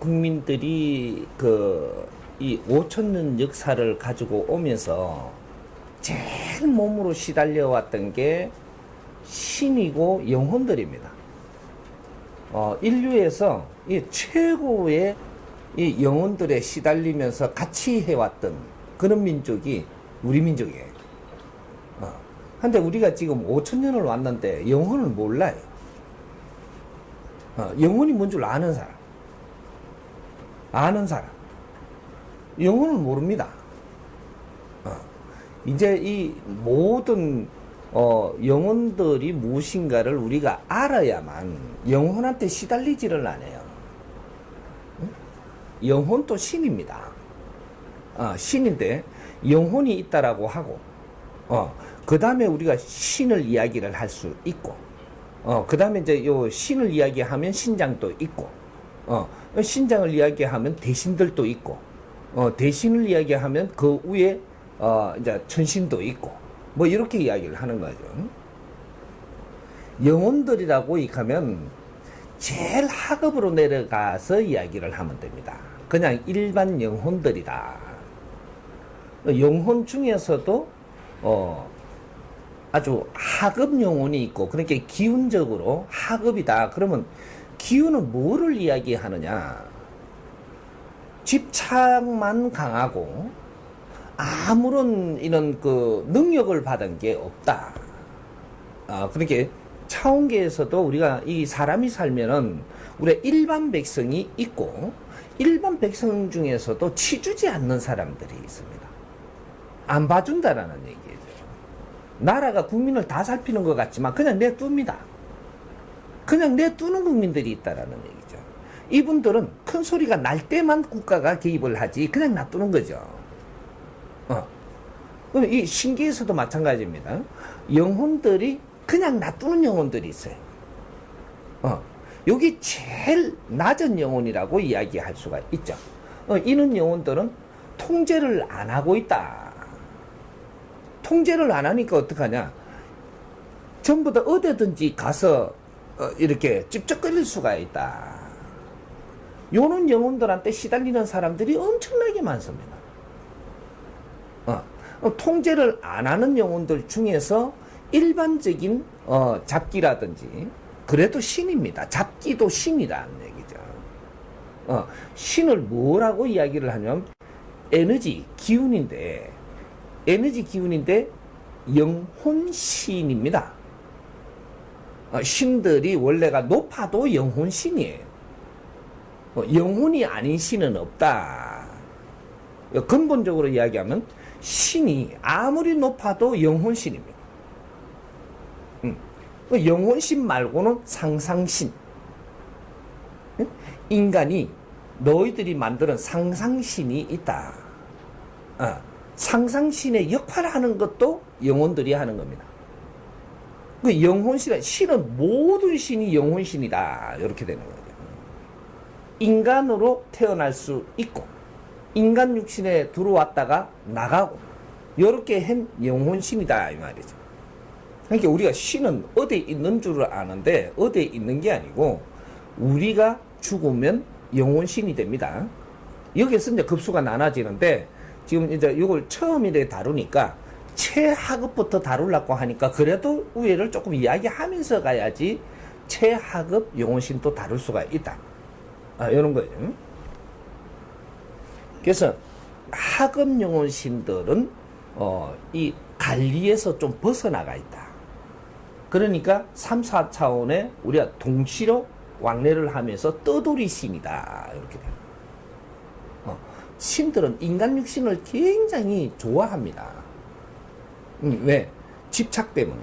국민들이 이 5천년 역사를 가지고 오면서 제일 몸으로 시달려 왔던 게 신이고 영혼들입니다. 인류에서 이 최고의 이 영혼들에 시달리면서 같이 해왔던 그런 민족이 우리 민족이에요. 근데 우리가 지금 5천년을 왔는데 영혼을 몰라요. 영혼이 뭔 줄 아는 사람. 영혼을 모릅니다. 이제 이 모든 영혼들이 무엇인가를 우리가 알아야만 영혼한테 시달리지를 않아요. 영혼도 신입니다. 신인데 영혼이 있다라고 하고, 그 다음에 우리가 신을 이야기를 할 수 있고, 그 다음에 이제 요 신을 이야기하면 신장도 있고, 신장을 이야기하면 대신들도 있고, 대신을 이야기하면 그 위에 이제 천신도 있고, 뭐 이렇게 이야기를 하는 거죠. 영혼들이라고 하면 제일 하급으로 내려가서 이야기를 하면 됩니다. 그냥 일반 영혼들이다. 영혼 중에서도 아주 하급 영혼이 있고, 그러니까 기운적으로 하급이다. 그러면 기운은 뭐를 이야기하느냐? 집착만 강하고 아무런 이런 능력을 받은 게 없다. 그렇게 차원계에서도 우리가 이 사람이 살면은 우리가 일반 백성이 있고, 일반 백성 중에서도 치주지 않는 사람들이 있습니다. 안 봐준다라는 얘기죠. 나라가 국민을 다 살피는 것 같지만 그냥 내둡니다. 그냥 내두는 국민들이 있다라는 얘기죠. 이분들은 큰 소리가 날 때만 국가가 개입을 하지 그냥 놔두는 거죠. 이 신기에서도 마찬가지입니다. 영혼들이 그냥 놔두는 영혼들이 있어요. 여기 제일 낮은 영혼이라고 이야기할 수가 있죠. 이런 영혼들은 통제를 안 하고 있다. 통제를 안 하니까 어떡하냐? 전부 다 어디든지 가서 이렇게 찝쩍거릴 수가 있다. 요런 영혼들한테 시달리는 사람들이 엄청나게 많습니다. 통제를 안 하는 영혼들 중에서 일반적인 잡기라든지, 그래도 신입니다. 잡기도 신이라는 얘기죠. 신을 뭐라고 이야기를 하냐면 에너지 기운인데 영혼신입니다. 신들이 원래가 높아도 영혼신이에요. 영혼이 아닌 신은 없다. 근본적으로 이야기하면 신이 아무리 높아도 영혼신입니다. 영혼신 말고는 상상신. 인간이 너희들이 만드는 상상신이 있다. 상상신의 역할을 하는 것도 영혼들이 하는 겁니다. 영혼신은, 신은 모든 신이 영혼신이다. 이렇게 되는 거죠. 인간으로 태어날 수 있고, 인간 육신에 들어왔다가 나가고, 이렇게 한 영혼신이다. 이 말이죠. 그러니까 우리가 신은 어디에 있는 줄 아는데, 어디에 있는 게 아니고, 우리가 죽으면 영혼신이 됩니다. 여기서 이제 급수가 나눠지는데, 지금 이제 이걸 처음 이렇게 다루니까 최하급부터 다루려고 하니까 그래도 위에를 조금 이야기하면서 가야지 최하급 영혼신도 다룰 수가 있다. 이런 거죠. 그래서 하급 영혼신들은 이 관리에서 좀 벗어나가 있다. 그러니까 3, 4차원에 우리가 동시로 왕래를 하면서 떠돌이 신이다. 이렇게 돼요. 신들은 인간 육신을 굉장히 좋아합니다. 왜? 집착 때문에.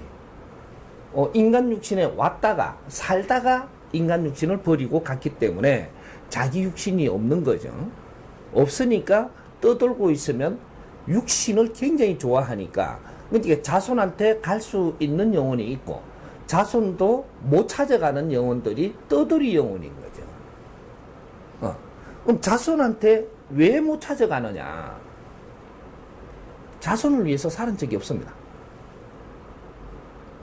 인간 육신에 왔다가 살다가 인간 육신을 버리고 갔기 때문에 자기 육신이 없는 거죠. 없으니까 떠돌고 있으면 육신을 굉장히 좋아하니까, 그러니까 자손한테 갈 수 있는 영혼이 있고 자손도 못 찾아가는 영혼들이 떠돌이 영혼인 거죠. 그럼 자손한테 왜 못 찾아가느냐? 자손을 위해서 살은 적이 없습니다.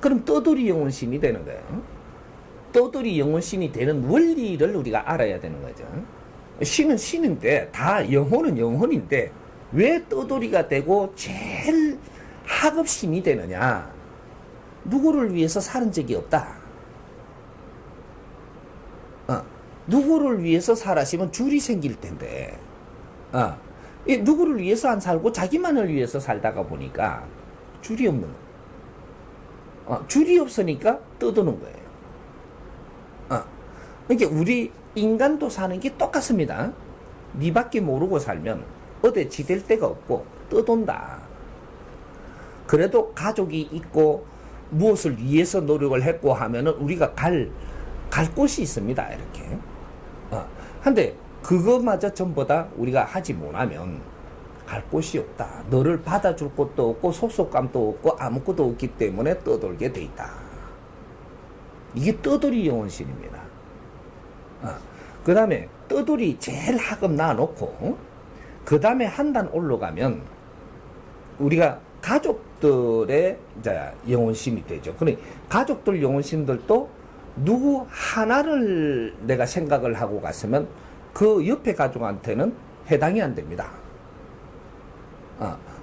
그럼 떠돌이 영혼신이 되는 거예요. 떠돌이 영혼신이 되는 원리를 우리가 알아야 되는 거죠. 신은 신인데, 다 영혼은 영혼인데, 왜 떠돌이가 되고 제일 학업심이 되느냐? 누구를 위해서 사는 적이 없다. 누구를 위해서 살았으면 줄이 생길 텐데, 이 누구를 위해서 안 살고 자기만을 위해서 살다가 보니까 줄이 없는 거예요. 줄이 없으니까 떠도는 거예요. 그러니까 우리 인간도 사는 게 똑같습니다. 니밖에 모르고 살면 어디 지댈 데가 없고 떠돈다. 그래도 가족이 있고 무엇을 위해서 노력을 했고 하면은 우리가 갈 곳이 있습니다. 이렇게. 근데 그것마저 전부 다 우리가 하지 못하면 갈 곳이 없다. 너를 받아줄 곳도 없고 속속감도 없고 아무것도 없기 때문에 떠돌게 돼 있다. 이게 떠돌이 영혼신입니다. 그 다음에 떠돌이 제일 학업 놔놓고 그 다음에 한 단 올라가면 우리가 가족들의 이제 영혼심이 되죠. 그러니 가족들 영혼심들도 누구 하나를 내가 생각을 하고 갔으면 그 옆에 가족한테는 해당이 안 됩니다.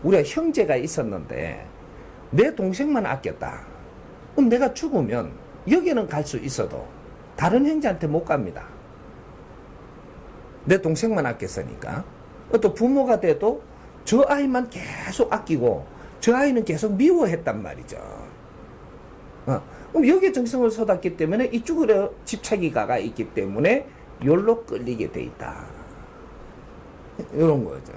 우리가 형제가 있었는데 내 동생만 아꼈다. 그럼 내가 죽으면 여기는 갈 수 있어도 다른 형제한테 못 갑니다. 내 동생만 아꼈으니까. 또 부모가 돼도 저 아이만 계속 아끼고 저 아이는 계속 미워했단 말이죠. 그럼 여기에 정성을 쏟았기 때문에 이쪽으로 집착이 가가 있기 때문에 열로 끌리게 돼 있다. 이런 거죠.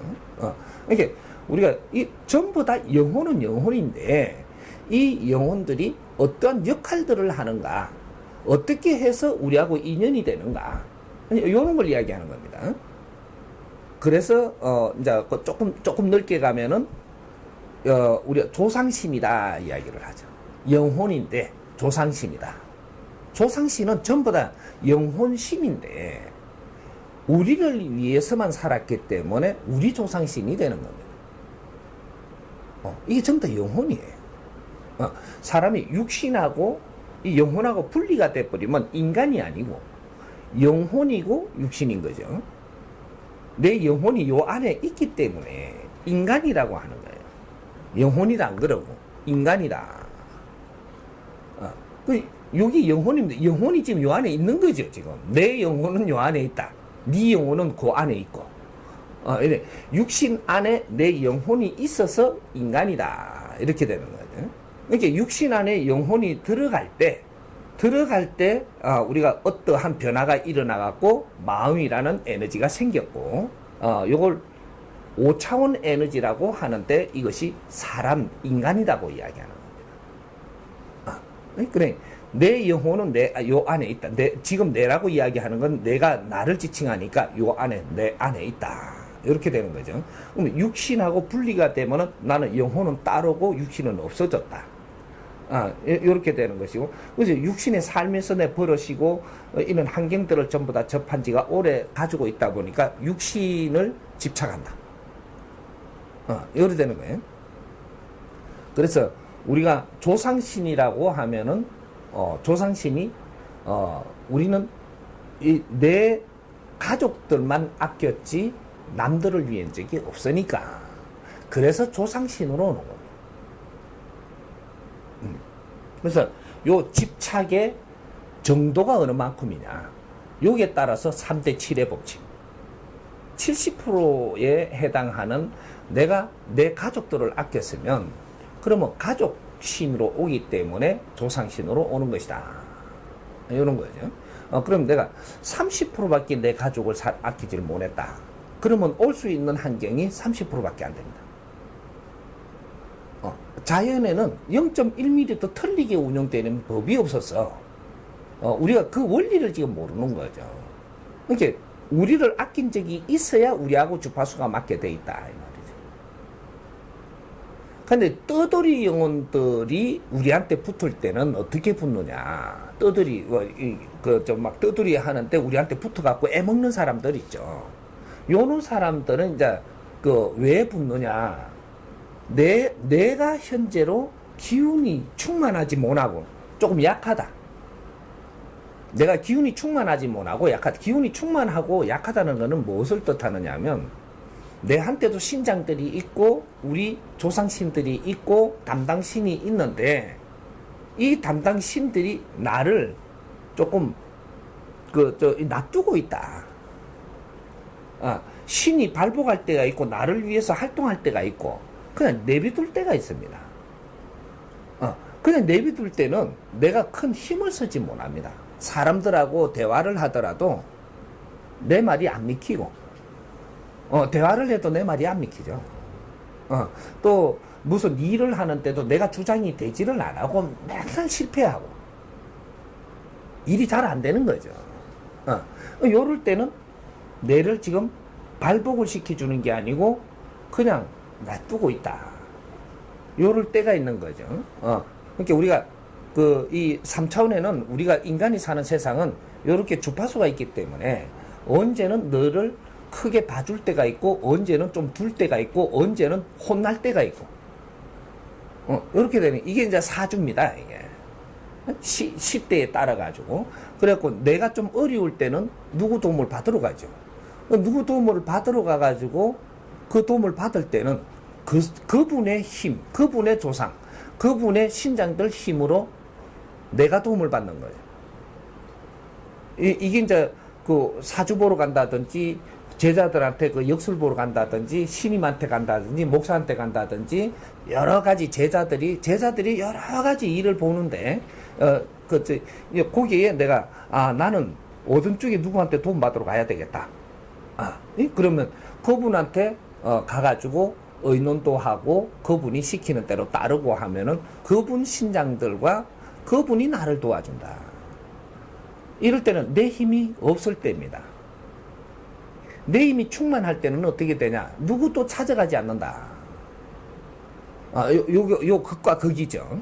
이렇게 우리가 이 전부 다 영혼은 영혼인데 이 영혼들이 어떠한 역할들을 하는가, 어떻게 해서 우리하고 인연이 되는가, 이런 걸 이야기하는 겁니다. 그래서 이제 조금 넓게 가면은 우리가 조상신이다 이야기를 하죠. 영혼인데 조상신이다. 조상신은 전부 다 영혼심인데 우리를 위해서만 살았기 때문에 우리 조상신이 되는 겁니다. 이게 전부 다 영혼이에요. 사람이 육신하고 이 영혼하고 분리가 돼버리면 인간이 아니고 영혼이고 육신인 거죠. 내 영혼이 요 안에 있기 때문에 인간이라고 하는 거예요. 영혼이라 안 그러고 인간이다. 여기 영혼입니다. 영혼이 지금 요 안에 있는 거죠. 지금 내 영혼은 요 안에 있다. 네 영혼은 그 안에 있고. 육신 안에 내 영혼이 있어서 인간이다. 이렇게 되는 거죠. 그러니까 육신 안에 영혼이 들어갈 때 우리가 어떠한 변화가 일어나갖고 마음이라는 에너지가 생겼고, 요걸 5차원 에너지라고 하는데 이것이 사람, 인간이라고 이야기하는 겁니다. 그래. 내 영혼은 요 안에 있다. 지금 내라고 이야기하는 건 내가 나를 지칭하니까 요 안에, 내 안에 있다. 이렇게 되는 거죠. 그럼 육신하고 분리가 되면은 나는 영혼은 따르고 육신은 없어졌다. 이렇게 되는 것이고, 그래서 육신의 삶에서 내 버릇이고, 이런 환경들을 전부 다 접한 지가 오래 가지고 있다 보니까 육신을 집착한다. 이렇게 되는 거예요. 그래서 우리가 조상신이라고 하면은, 조상신이, 우리는 내 가족들만 아꼈지, 남들을 위한 적이 없으니까. 그래서 조상신으로 오는 겁니다. 그래서 요 집착의 정도가 어느 만큼이냐, 요기에 따라서 3대 7의 법칙, 70%에 해당하는 내가 내 가족들을 아꼈으면 그러면 가족신으로 오기 때문에 조상신으로 오는 것이다. 이런 거죠. 그럼 내가 30%밖에 내 가족을 아끼지를 못했다. 그러면 올 수 있는 환경이 30%밖에 안 됩니다. 자연에는 0.1mm 틀리게 운영되는 법이 없었어. 우리가 그 원리를 지금 모르는 거죠. 그러니까 우리를 아낀 적이 있어야 우리하고 주파수가 맞게 돼 있다 이 말이죠. 근데 떠돌이 영혼들이 우리한테 붙을 때는 어떻게 붙느냐? 떠돌이 막 떠돌이 하는데 우리한테 붙어갖고 애먹는 사람들 있죠. 요런 사람들은 이제 왜 붙느냐? 내가 현재로 기운이 충만하지 못하고 조금 약하다. 내가 기운이 충만하지 못하고 기운이 충만하고 약하다는 것은 무엇을 뜻하느냐 하면 내 한테도 신장들이 있고 우리 조상신들이 있고 담당신이 있는데 이 담당신들이 나를 조금 놔두고 있다. 신이 발복할 때가 있고 나를 위해서 활동할 때가 있고 그냥 내비둘 때가 있습니다. 그냥 내비둘 때는 내가 큰 힘을 쓰지 못합니다. 사람들하고 대화를 하더라도 내 말이 안 믿기고 대화를 해도 내 말이 안 믿기죠. 또 무슨 일을 하는 때도 내가 주장이 되지를 안 하고 맨날 실패하고 일이 잘 안 되는 거죠. 요럴 때는 뇌를 지금 발복을 시켜주는 게 아니고 그냥 놔두고 있다. 요럴 때가 있는 거죠. 그러니까 우리가 이 3차원에는 우리가 인간이 사는 세상은 요렇게 주파수가 있기 때문에 언제는 너를 크게 봐줄 때가 있고 언제는 좀 둘 때가 있고 언제는 혼날 때가 있고 요렇게 되는 이게 이제 사주입니다. 이게 시대에 따라 가지고 그래갖고 내가 좀 어려울 때는 누구 도움을 받으러 가죠. 누구 도움을 받으러 가가지고 그 도움을 받을 때는 그분의 힘, 그분의 조상, 그분의 신장들 힘으로 내가 도움을 받는 거예요. 이게 이제 사주 보러 간다든지 제자들한테 역술 보러 간다든지 스님한테 간다든지 목사한테 간다든지 여러 가지 제자들이 여러 가지 일을 보는데 거기에 내가 나는 어떤 쪽에 누구한테 도움 받으러 가야 되겠다. 그러면 그분한테 가가지고 의논도 하고 그분이 시키는 대로 따르고 하면은 그분 신장들과 그분이 나를 도와준다. 이럴 때는 내 힘이 없을 때입니다. 내 힘이 충만할 때는 어떻게 되냐? 누구도 찾아가지 않는다. 요 극과 극이죠.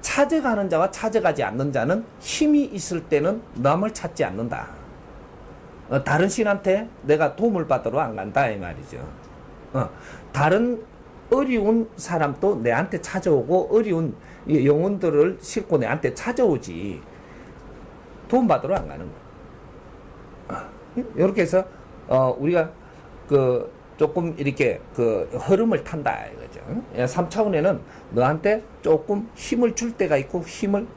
찾아가는 자와 찾아가지 않는 자는 힘이 있을 때는 남을 찾지 않는다. 다른 신한테 내가 도움을 받으러 안 간다 이 말이죠. 다른 어려운 사람도 내한테 찾아오고 어려운 영혼들을 싣고 내한테 찾아오지 도움받으러 안 가는 거야. 이렇게 해서 우리가 조금 이렇게 흐름을 탄다 이거죠. 3차원에는 너한테 조금 힘을 줄 때가 있고 힘을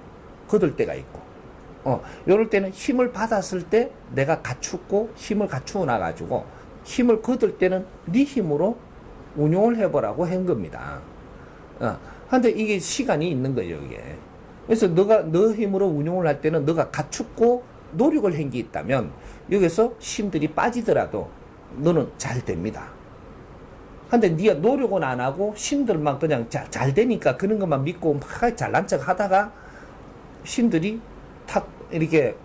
거둘 때가 있고 이럴 때는 힘을 받았을 때 내가 갖추고 힘을 갖추어 나가지고 힘을 거둘 때는 네 힘으로 운용을 해보라고 한 겁니다. 근데 이게 시간이 있는 거예요, 이게. 그래서 너 힘으로 운용을 할 때는 너가 갖추고 노력을 한 게 있다면 여기서 힘들이 빠지더라도 너는 잘 됩니다. 근데 네가 노력은 안 하고 힘들만 그냥 잘 되니까 그런 것만 믿고 막 잘난 척 하다가 힘들이 탁 이렇게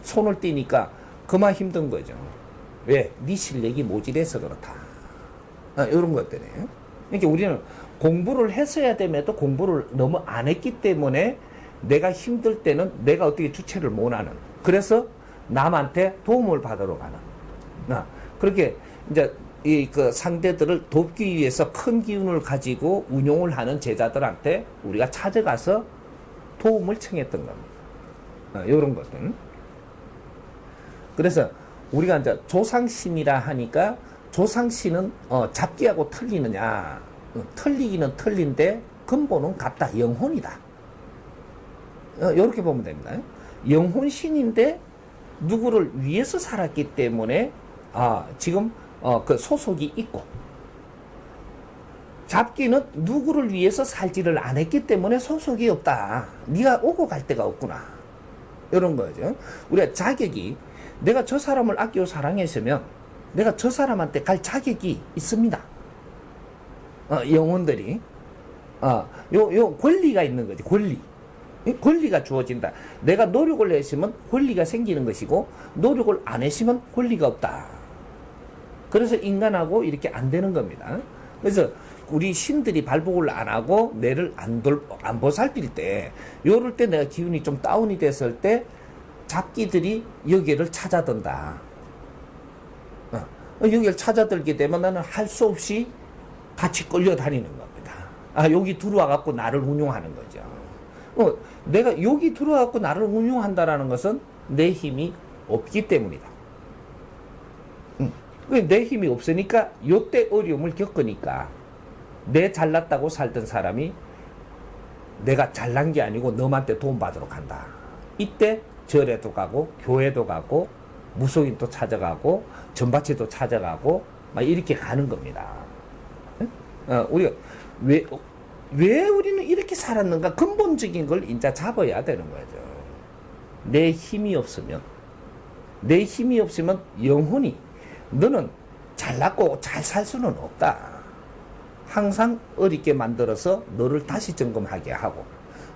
손을 떼니까 그만 힘든 거죠. 왜? 네 실력이 모질해서 그렇다. 이런 것들이에요. 그러니까 우리는 공부를 했어야 됨에도 공부를 너무 안 했기 때문에 내가 힘들 때는 내가 어떻게 주체를 못하는. 그래서 남한테 도움을 받으러 가는. 그렇게 이제 상대들을 돕기 위해서 큰 기운을 가지고 운용을 하는 제자들한테 우리가 찾아가서 도움을 청했던 겁니다. 이런 것들. 그래서 우리가 이제 조상신이라 하니까 조상신은 잡기하고 틀리느냐? 틀리기는 틀린데 근본은 같다. 영혼이다. 이렇게 보면 됩니다. 영혼신인데 누구를 위해서 살았기 때문에 지금 그 소속이 있고 잡기는 누구를 위해서 살지를 안 했기 때문에 소속이 없다. 네가 오고 갈 데가 없구나. 이런 거죠. 우리가 자격이 내가 저 사람을 아끼고 사랑했으면 내가 저 사람한테 갈 자격이 있습니다. 영혼들이 요 권리가 있는 거지. 권리가 주어진다. 내가 노력을 했으면 권리가 생기는 것이고 노력을 안 했으면 권리가 없다. 그래서 인간하고 이렇게 안 되는 겁니다. 그래서 우리 신들이 발복을 안 하고 뇌를 안 보살필 때 요럴 때 내가 기운이 좀 다운이 됐을 때 잡기들이 여기를 찾아든다. 여기를 찾아들게 되면 나는 할 수 없이 같이 끌려다니는 겁니다. 여기 들어와 갖고 나를 운용하는 거죠. 내가 여기 들어와갖고 나를 운용한다라는 것은 내 힘이 없기 때문이다. 내 힘이 없으니까 요때 어려움을 겪으니까 내 잘났다고 살던 사람이 내가 잘난 게 아니고 너한테 돈 받으러 간다. 이때 절에도 가고 교회도 가고 무속인도 찾아가고 전바치도 찾아가고 막 이렇게 가는 겁니다. 우리가 왜 우리는 이렇게 살았는가 근본적인 걸 이제 잡아야 되는 거죠. 내 힘이 없으면 영혼이 너는 잘났고 잘 살 수는 없다. 항상 어렵게 만들어서 너를 다시 점검하게 하고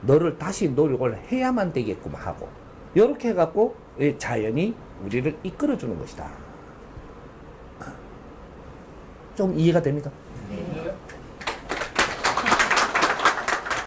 너를 다시 노력을 해야만 되게끔 하고 이렇게 해갖고 자연이 우리를 이끌어주는 것이다. 좀 이해가 됩니다.